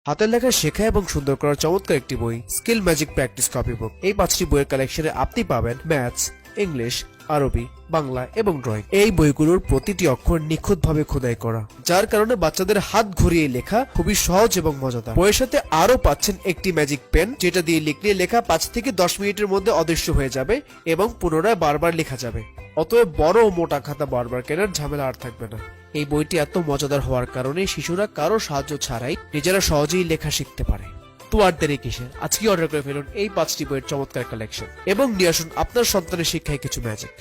হাতের লেখা শেখা এবং সুন্দর করার চমৎকার একটি বই, স্কিল ম্যাজিক প্র্যাকটিস কপি বুক। এই 5টি বইয়ের কালেকশনে আপনি পাবেন ম্যাথস, ইংলিশ, আরবি, বাংলা এবং ড্রয়িং। এই বইগুলোর প্রতিটি অক্ষর নিখুঁতভাবে খোদাই করা, যার কারণে বাচ্চাদের হাত ঘুরিয়ে লেখা খুবই সহজ এবং মজাদার। বইয়ের সাথে আরো পাচ্ছেন একটি ম্যাজিক পেন, যেটা দিয়ে লিখলে লেখা 5 থেকে 10 মিনিটের মধ্যে অদৃশ্য হয়ে যাবে এবং পুনরায় বারবার লেখা যাবে। অতএব বড় ও মোটা খাতা বারবার কেনার ঝামেলা আর থাকবে না। এই বইটি এত মজাদার হওয়ার কারণে শিশুরা কারো সাহায্য ছাড়াই নিজেরা সহজেই লেখা শিখতে পারে। তো আর দেরি কিসের, আজকে অর্ডার করে ফেলুন এই 5টি বইয়ের চমৎকার কালেকশন এবং নিয়ে আসুন আপনার সন্তানের শিক্ষায় কিছু ম্যাজিক।